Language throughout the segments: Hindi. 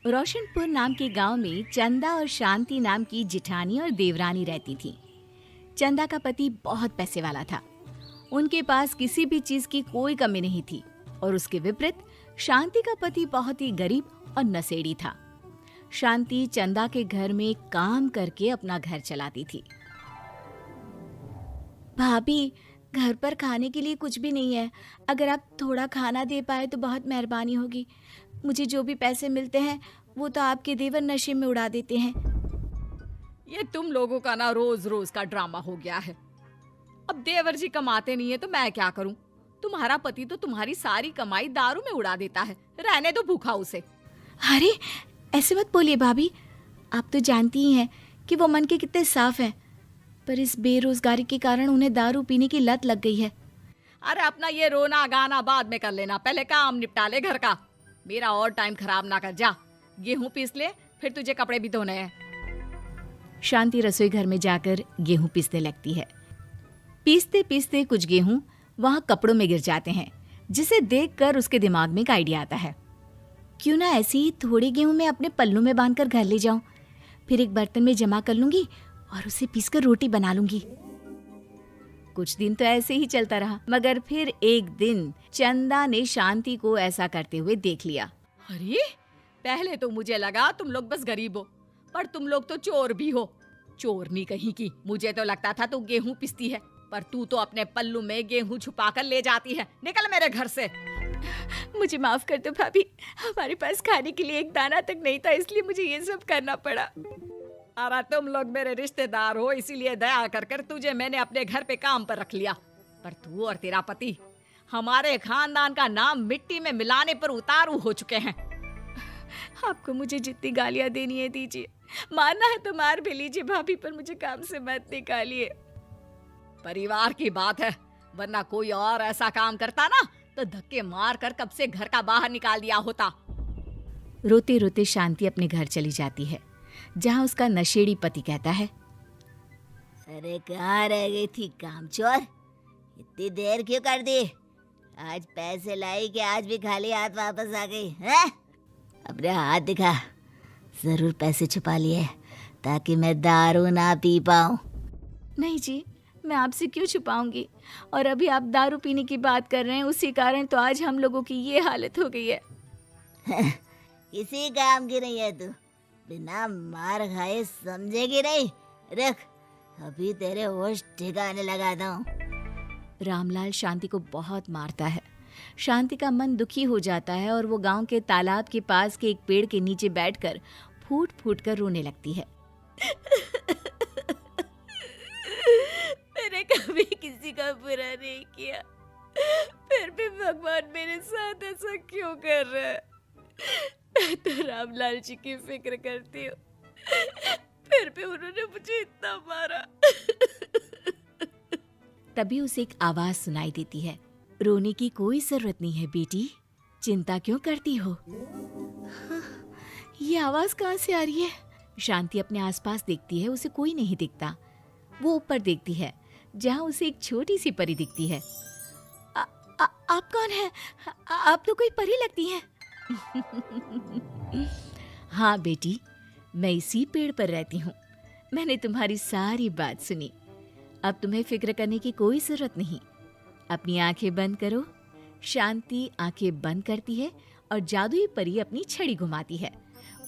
रोशनपुर नाम के गांव में चंदा और शांति नाम की जिठानी और देवरानी रहती थी। चंदा का पति बहुत पैसे वाला था। उनके पास किसी भी चीज की कोई कमी नहीं थी और उसके विपरीत शांति का पति बहुत ही गरीब और नशेड़ी था। शांति चंदा के घर में काम करके अपना घर चलाती थी। भाभी, घर पर खाने के लिए कुछ भी नहीं है। अगर आप थोड़ा खाना दे पाए तो बहुत मेहरबानी होगी। मुझे जो भी पैसे मिलते हैं वो तो आपके देवर नशे में उड़ा देते हैं। ये तुम लोगों का ना रोज रोज का ड्रामा हो गया है। अब देवर जी कमाते नहीं है तो मैं क्या करूं? तुम्हारा पति तो तुम्हारी सारी कमाई दारू में उड़ा देता है। रहने दो भूखा उसे। अरे ऐसे मत बोलिए भाभी, आप तो जानती ही हैं कि वो मन के कितने साफ हैं, पर इस बेरोजगारी के कारण उन्हें दारू पीने की लत लग गई है। अरे अपना ये रोना गाना बाद में कर लेना, पहले काम निपटा ले घर का। मेरा और टाइम खराब ना कर। जा गेहूं पीस ले, फिर तुझे कपड़े भी धोने हैं। शांति रसोई घर में जाकर गेहूं पीसने लगती है। पीसते पीसते कुछ गेहूं वहां कपड़ों में गिर जाते हैं, जिसे देखकर उसके दिमाग में एक आइडिया आता है। क्यों ना ऐसे ही थोड़े गेहूं मैं अपने पल्लू में बांधकर घर ले जाऊं, फिर एक बर्तन में जमा कर लूंगी और उसे पीसकर रोटी बना लूंगी। कुछ दिन तो ऐसे ही चलता रहा, मगर फिर एक दिन चंदा ने शांति को ऐसा करते हुए देख लिया। अरे पहले तो मुझे लगा तुम लोग बस गरीब हो, पर तुम लोग तो चोर भी हो। चोरनी कहीं की। मुझे तो लगता था तू गेहूं पिसती है, पर तू तो अपने पल्लू में गेहूं छुपाकर ले जाती है। निकल मेरे घर से। मुझे माफ कर दो भाभी, हमारे पास खाने के लिए एक दाना तक नहीं था, इसलिए मुझे ये सब करना पड़ा। अरे तुम लोग मेरे रिश्तेदार हो, इसीलिए दया कर कर तुझे मैंने अपने घर पे काम पर रख लिया, पर तू और तेरा पति हमारे खानदान का नाम मिट्टी में मिलाने पर उतारू हो चुके हैं। आपको मुझे जितनी गालियां देनी है दीजिए, मारना है तो मार भी लीजिए भाभी, पर मुझे काम से मत निकालिए। परिवार की बात है, वरना कोई और ऐसा काम करता ना तो धक्के मार कर कब से घर का बाहर निकाल दिया होता। रोते रोते शांति अपने घर चली जाती है, जहाँ उसका नशेड़ी पति कहता है, अरे कहाँ रह गई थी कामचोर? इतनी देर क्यों कर दी? आज पैसे लाई कि आज भी खाली हाथ वापस आ गई है? अपने हाथ दिखा। जरूर पैसे छुपा लिए ताकि मैं दारू ना पी पाऊं। नहीं जी, मैं आपसे क्यों छुपाऊंगी, और अभी आप दारू पीने की बात कर रहे हैं, उसी कारण तो आज हम लोगों की ये हालत हो गई है। किसी काम की नहीं है तू, बिना मार खाए समझेगी नहीं। रख, अभी तेरे होश ठिकाने लगाता हूँ। रामलाल शांति को बहुत मारता है। शांति का मन दुखी हो जाता है और वो गांव के तालाब के पास के एक पेड़ के नीचे बैठकर फूट फूट कर रोने लगती है। मैंने कभी किसी का बुरा नहीं किया, फिर भी भगवान मेरे साथ ऐसा क्यों कर रहा है? मैं तो रामलाल जी की फिक्र करती हूँ, फिर भी उन्होंने मुझे इतना मारा। तभी उसे एक आवाज सुनाई देती है, रोने की कोई जरूरत नहीं है बेटी, चिंता क्यों करती हो? ये आवाज कहाँ से आ रही है? शांति अपने आसपास देखती है, उसे कोई नहीं दिखता। वो ऊपर देखती है, जहाँ उसे एक छोटी सी परी दिखती है। आप कौन है? आप तो कोई परी लगती हैं। हाँ बेटी, मैं इसी पेड़ पर रहती हूँ। मैंने तुम्हारी सारी बात सुनी, अब तुम्हें फिक्र करने की कोई जरूरत नहीं। अपनी आंखें बंद करो। शांति आंखें बंद करती है और जादुई परी अपनी छड़ी घुमाती है।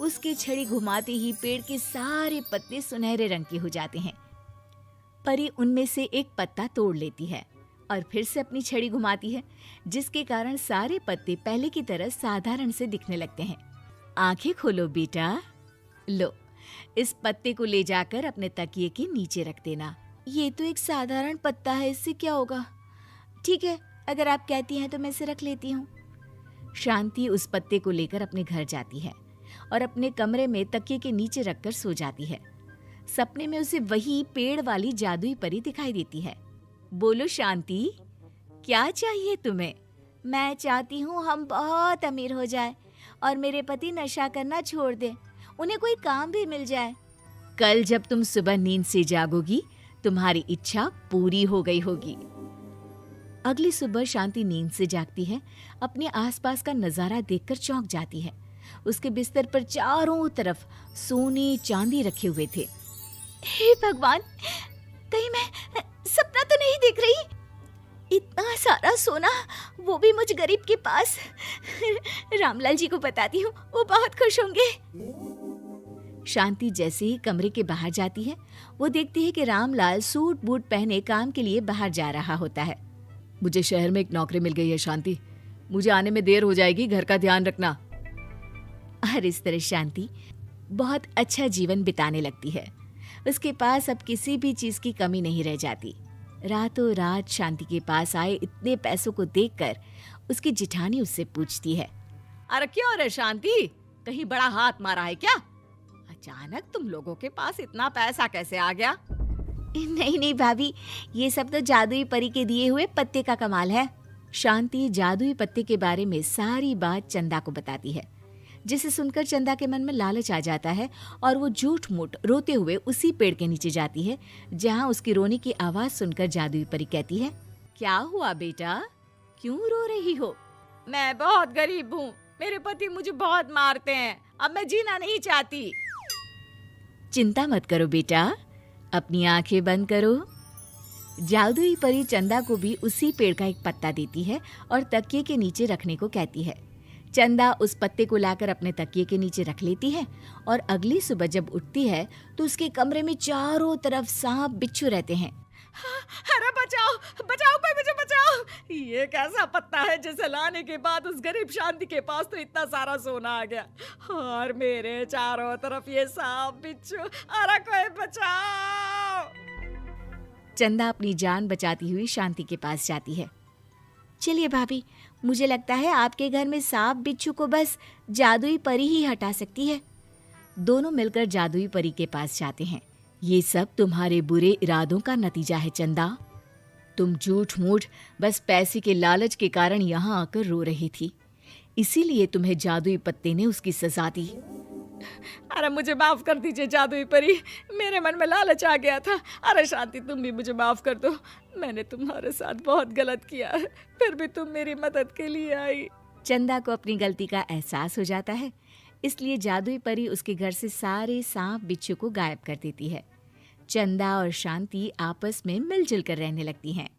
उसकी छड़ी घुमाते ही पेड़ के सारे पत्ते सुनहरे रंग के हो जाते हैं। परी उनमें से एक पत्ता तोड़ लेती है और फिर से अपनी छड़ी घुमाती है, जिसके कारण सारे पत्ते पहले की तरह साधारण से दिखने लगते हैं। आंखें खोलो बेटा। लो, इस पत्ते को ले जाकर अपने तकिए के नीचे रख देना। ये तो एक साधारण पत्ता है, इससे क्या होगा? ठीक है, अगर आप कहती हैं तो मैं इसे रख लेती हूँ। शांति उस पत्ते को लेकर अपने घर जाती है और अपने कमरे में तकिए के नीचे रखकर सो जाती है। सपने में उसे वही पेड़ वाली जादुई परी दिखाई देती है। बोलो शांति, क्या चाहिए तुम्हें? मैं चाहती हूँ हम बहुत अमीर हो जाए और मेरे पति नशा करना छोड़ दें, उन्हें कोई काम भी मिल जाए। कल जब तुम सुबह नींद से जागोगी, तुम्हारी इच्छा पूरी हो गई होगी। अगली सुबह शांति नींद से जागती है, अपने आसपास का नजारा देखकर चौंक जाती है। उसके बिस्तर पर चारों तरफ सोने चांदी रखे हुए थे। हे भगवान, कहीं मैं सपना तो नहीं देख रही? इतना सारा सोना, वो भी मुझ गरीब के पास। रामलाल जी को बताती हूँ, वो बहुत खुश होंगे। शांति जैसे ही कमरे के बाहर जाती है, वो देखती है कि रामलाल सूट बूट पहने काम के लिए बाहर जा रहा होता है। मुझे शहर में एक नौकरी मिल गई है शांति, मुझे आने में देर हो जाएगी, घर का ध्यान रखना। और इस तरह शांति बहुत अच्छा जीवन बिताने लगती है। उसके पास अब किसी भी चीज की कमी नहीं रह जाती। रातों रात शांति के पास आए इतने पैसों को देखकर उसकी जिठानी उससे पूछती है, अरे क्यों रे शांति, कहीं बड़ा हाथ मारा है क्या? अचानक तुम लोगों के पास इतना पैसा कैसे आ गया? नहीं नहीं भाभी, ये सब तो जादुई परी के दिए हुए पत्ते का कमाल है। शांति जादुई पत्ते के बारे में सारी बात चंदा को बताती है, जिसे सुनकर चंदा के मन में लालच आ जाता है और वो झूठ मूठ रोते हुए उसी पेड़ के नीचे जाती है जहाँ उसकी रोने की आवाज सुनकर जादुई परी कहती है, क्या हुआ बेटा, क्यों रो रही हो? मैं बहुत गरीब हूँ, मेरे पति मुझे बहुत मारते हैं, अब मैं जीना नहीं चाहती। चिंता मत करो बेटा, अपनी आंखें बंद करो। जादुई परी चंदा को भी उसी पेड़ का एक पत्ता देती है और तकिए के नीचे रखने को कहती है। चंदा उस पत्ते को लाकर अपने तकिए के नीचे रख लेती है और अगली सुबह जब उठती है तो उसके कमरे में चारों तरफ सांप बिच्छू रहते हैं। अरे बचाओ बचाओ, कोई मुझे बचाओ, ये कैसा पत्ता है जिसे लाने के बाद उस गरीब शांति के पास तो इतना सारा सोना आ गया, और मेरे चारों तरफ ये सांप बिच्छू, अरे कोई बचाओ। चंदा अपनी जान बचाती हुई शांति के पास जाती है। चलिए भाभी, मुझे लगता है आपके घर में सांप बिच्छू को बस जादुई परी ही हटा सकती है। दोनों मिलकर जादुई परी के पास जाते हैं। ये सब तुम्हारे बुरे इरादों का नतीजा है चंदा। तुम झूठ मूठ बस पैसे के लालच के कारण यहाँ आकर रो रही थी, इसीलिए तुम्हें जादुई पत्ते ने उसकी सजा दी। अरे मुझे माफ कर दीजिए जादुई परी, मेरे मन में लालच आ गया था। अरे शांति, तुम भी मुझे माफ कर दो, मैंने तुम्हारे साथ बहुत गलत किया है, फिर भी तुम मेरी मदद के लिए आई। चंदा को अपनी गलती का एहसास हो जाता है, इसलिए जादुई परी उसके घर से सारे सांप बिच्छू को गायब कर देती है। चंदा और शांति आपस में मिलजुल कर रहने लगती हैं।